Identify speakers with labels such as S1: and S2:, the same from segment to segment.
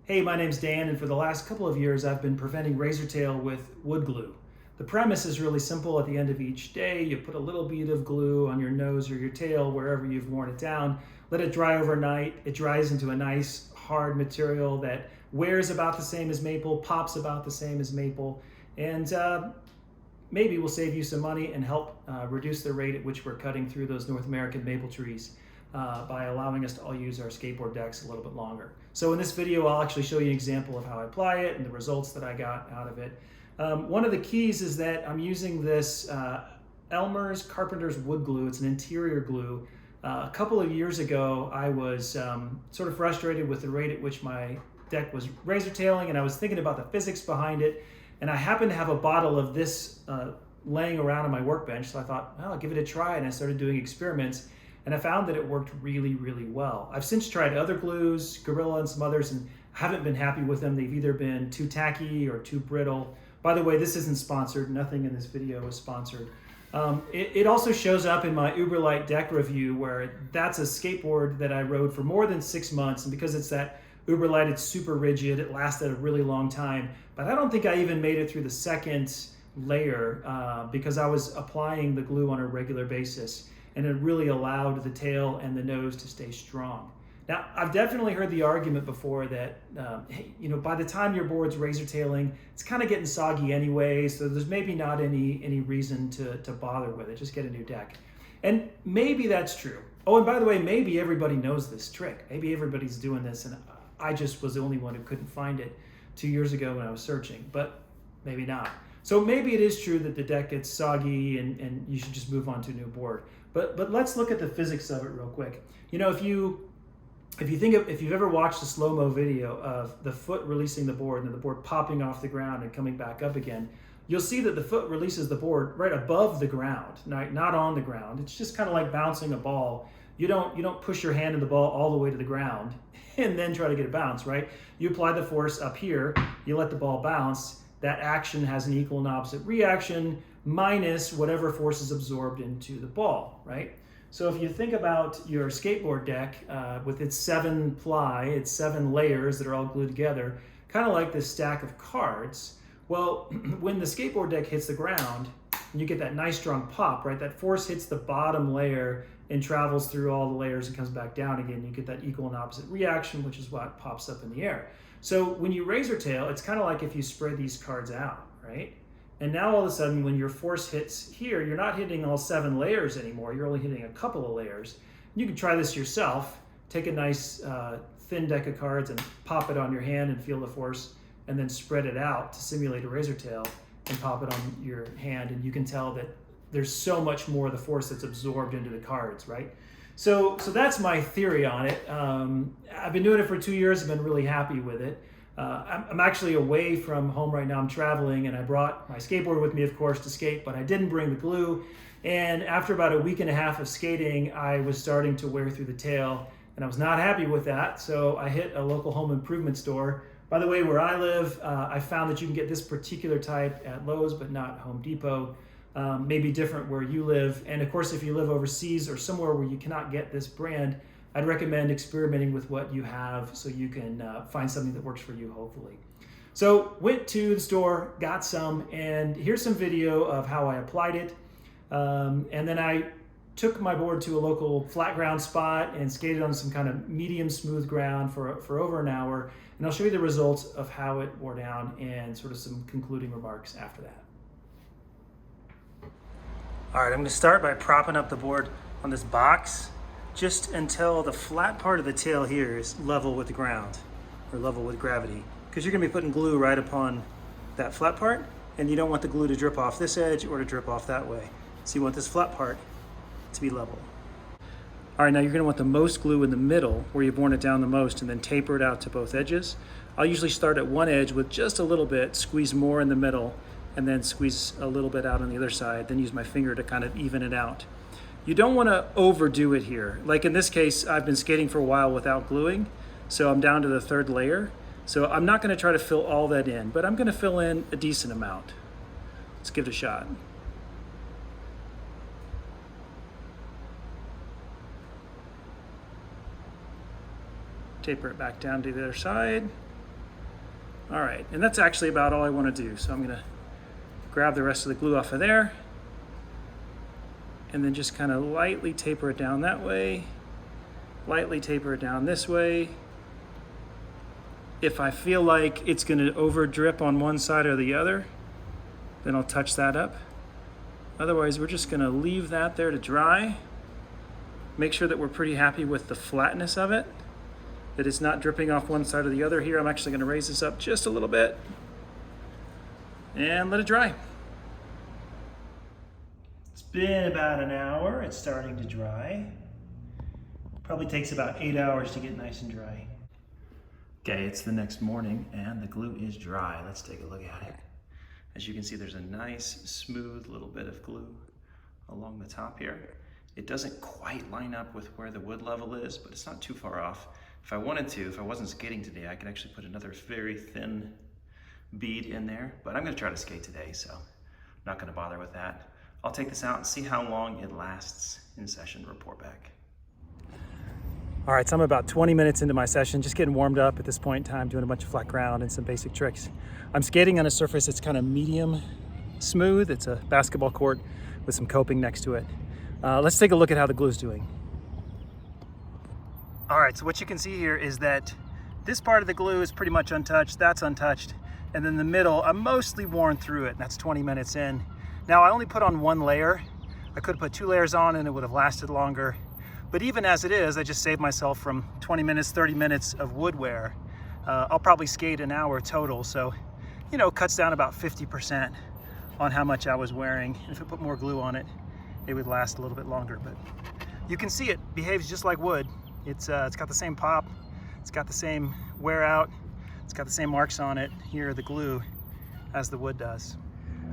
S1: Hey, my name's Dan, and for the last couple of years I've been preventing razor tail with wood glue. The premise is really simple. At the end of each day, you put a little bead of glue on your nose or your tail, wherever you've worn it down. Let it dry overnight. It dries into a nice hard material that wears about the same as maple, pops about the same as maple, and maybe will save you some money and help reduce the rate at which we're cutting through those North American maple trees by allowing us to all use our skateboard decks a little bit longer. So in this video, I'll actually show you an example of how I apply it and the results that I got out of it. One of the keys is that I'm using this Elmer's Carpenter's Wood Glue. It's an interior glue. A couple of years ago, I was sort of frustrated with the rate at which my deck was razor tailing, and I was thinking about the physics behind it. And I happened to have a bottle of this laying around on my workbench, so I thought, well, I'll give it a try, and I started doing experiments, and I found that it worked really, really well. I've since tried other glues, Gorilla and some others, and haven't been happy with them. They've either been too tacky or too brittle. By the way, this isn't sponsored. Nothing in this video is sponsored. It also shows up in my Uberlite deck review, where that's a skateboard that I rode for more than 6 months, and because it's that Uberlite, it's super rigid. It lasted a really long time, but I don't think I even made it through the second layer because I was applying the glue on a regular basis, and it really allowed the tail and the nose to stay strong. Now, I've definitely heard the argument before that, hey, by the time your board's razor tailing, it's kind of getting soggy anyway, so there's maybe not any reason to bother with it. Just get a new deck. And maybe that's true. Oh, and by the way, maybe everybody knows this trick. Maybe everybody's doing this, and I just was the only one who couldn't find it 2 years ago when I was searching, but maybe not. So maybe it is true that the deck gets soggy and you should just move on to a new board. But let's look at the physics of it real quick. If you've ever watched a slow-mo video of the foot releasing the board and the board popping off the ground and coming back up again, you'll see that the foot releases the board right above the ground, not on the ground. It's just kind of like bouncing a ball. You don't push your hand in the ball all the way to the ground and then try to get it bounced, right? You apply the force up here, you let the ball bounce. That action has an equal and opposite reaction minus whatever force is absorbed into the ball, right? So if you think about your skateboard deck with its 7 ply, its 7 layers that are all glued together, kind of like this stack of cards, well, when the skateboard deck hits the ground, you get that nice strong pop, right? That force hits the bottom layer and travels through all the layers and comes back down again. You get that equal and opposite reaction, which is what pops up in the air. So when you razor tail, it's kind of like if you spread these cards out, right? And now all of a sudden, when your force hits here, you're not hitting all 7 layers anymore. You're only hitting a couple of layers. You can try this yourself. Take a nice thin deck of cards and pop it on your hand and feel the force, and then spread it out to simulate a razor tail and pop it on your hand. And you can tell that there's so much more of the force that's absorbed into the cards, right? So that's my theory on it. I've been doing it for 2 years. I've been really happy with it. I'm actually away from home right now. I'm traveling, and I brought my skateboard with me, of course, to skate, but I didn't bring the glue. And after about a week and a half of skating, I was starting to wear through the tail, and I was not happy with that. So I hit a local home improvement store. By the way, where I live, I found that you can get this particular type at Lowe's, but not Home Depot. Maybe different where you live. And of course, if you live overseas or somewhere where you cannot get this brand, I'd recommend experimenting with what you have so you can find something that works for you, hopefully. So went to the store, got some, and here's some video of how I applied it. And then I took my board to a local flat ground spot and skated on some kind of medium smooth ground for over an hour. And I'll show you the results of how it wore down and sort of some concluding remarks after that. All right, I'm gonna start by propping up the board on this box just until the flat part of the tail here is level with the ground, or level with gravity, because you're gonna be putting glue right upon that flat part, and you don't want the glue to drip off this edge or to drip off that way. So you want this flat part to be level. All right, now you're gonna want the most glue in the middle where you've worn it down the most, and then taper it out to both edges. I'll usually start at one edge with just a little bit, squeeze more in the middle, and then squeeze a little bit out on the other side, then use my finger to kind of even it out. You don't want to overdo it here. Like in this case, I've been skating for a while without gluing, so I'm down to the 3rd layer. So I'm not going to try to fill all that in, but I'm going to fill in a decent amount. Let's give it a shot. Taper it back down to the other side. All right, and that's actually about all I want to do. So I'm gonna grab the rest of the glue off of there and then just kind of lightly taper it down that way, lightly taper it down this way. If I feel like it's gonna over drip on one side or the other, then I'll touch that up. Otherwise, we're just gonna leave that there to dry. Make sure that we're pretty happy with the flatness of it, that it's not dripping off one side or the other here. I'm actually gonna raise this up just a little bit and let it dry. It's been about an hour. It's starting to dry. Probably takes about 8 hours to get nice and dry. Okay, it's the next morning and the glue is dry. Let's take a look at it. As you can see, there's a nice, smooth little bit of glue along the top here. It doesn't quite line up with where the wood level is, but it's not too far off. If I wanted to, if I wasn't skating today, I could actually put another very thin bead in there, but I'm gonna try to skate today, so I'm not gonna bother with that. I'll take this out and see how long it lasts in session, report back. All right, so I'm about 20 minutes into my session, just getting warmed up at this point in time, doing a bunch of flat ground and some basic tricks. I'm skating on a surface that's kind of medium smooth. It's a basketball court with some coping next to it. Let's take a look at how the glue's doing. All right, so what you can see here is that this part of the glue is pretty much untouched, that's untouched, and then the middle, I'm mostly worn through it, and that's 20 minutes in. Now, I only put on one layer. I could have put 2 layers on and it would have lasted longer. But even as it is, I just saved myself from 20 minutes, 30 minutes of wood wear. I'll probably skate an hour total, so, you know, cuts down about 50% on how much I was wearing. If I put more glue on it, it would last a little bit longer, but you can see it behaves just like wood. It's got the same pop, it's got the same wear out, it's got the same marks on it here, the glue, as the wood does.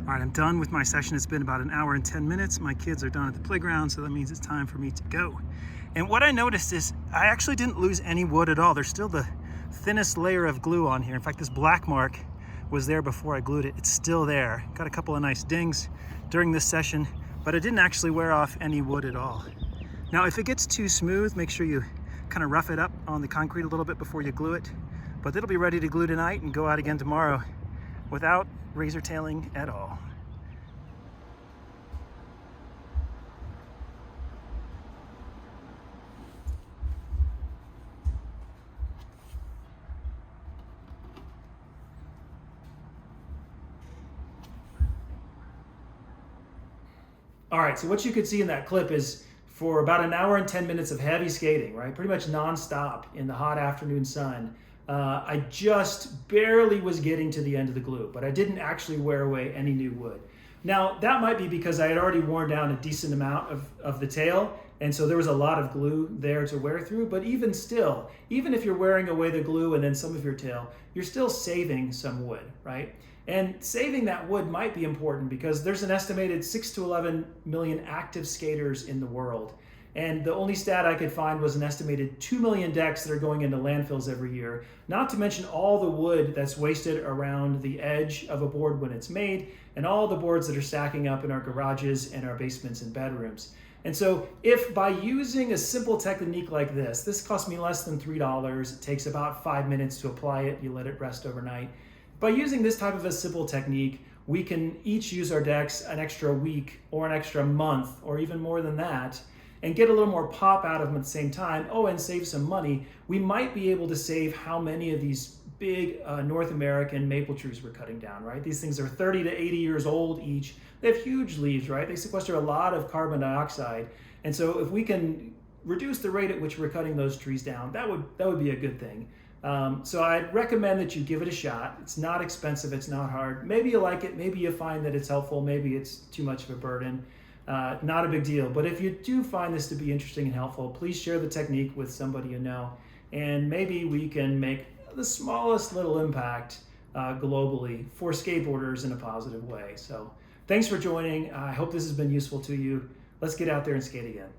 S1: All right, I'm done with my session. It's been about an hour and 10 minutes. My kids are done at the playground, so that means it's time for me to go. And what I noticed is I actually didn't lose any wood at all. There's still the thinnest layer of glue on here. In fact, this black mark was there before I glued it. It's still there. Got a couple of nice dings during this session, but it didn't actually wear off any wood at all. Now, if it gets too smooth, make sure you kind of rough it up on the concrete a little bit before you glue it. But it'll be ready to glue tonight and go out again tomorrow without razor tailing at all. All right, so what you could see in that clip is for about an hour and 10 minutes of heavy skating, right? Pretty much nonstop in the hot afternoon sun. I just barely was getting to the end of the glue, but I didn't actually wear away any new wood. Now, that might be because I had already worn down a decent amount of the tail, and so there was a lot of glue there to wear through, but even still, even if you're wearing away the glue and then some of your tail, you're still saving some wood, right? And saving that wood might be important because there's an estimated 6 to 11 million active skaters in the world. And the only stat I could find was an estimated 2 million decks that are going into landfills every year, not to mention all the wood that's wasted around the edge of a board when it's made, and all the boards that are stacking up in our garages and our basements and bedrooms. And so if by using a simple technique like this costs me less than $3, it takes about 5 minutes to apply it, you let it rest overnight. By using this type of a simple technique, we can each use our decks an extra week or an extra month or even more than that and get a little more pop out of them at the same time. Oh, and save some money. We might be able to save how many of these big North American maple trees we're cutting down, right? These things are 30 to 80 years old each. They have huge leaves, right? They sequester a lot of carbon dioxide. And so if we can reduce the rate at which we're cutting those trees down, that would be a good thing. So I'd recommend that you give it a shot. It's not expensive, it's not hard. Maybe you like it, maybe you find that it's helpful, maybe it's too much of a burden. Not a big deal, but if you do find this to be interesting and helpful, please share the technique with somebody you know, and maybe we can make the smallest little impact globally for skateboarders in a positive way. So thanks for joining. I hope this has been useful to you. Let's get out there and skate again.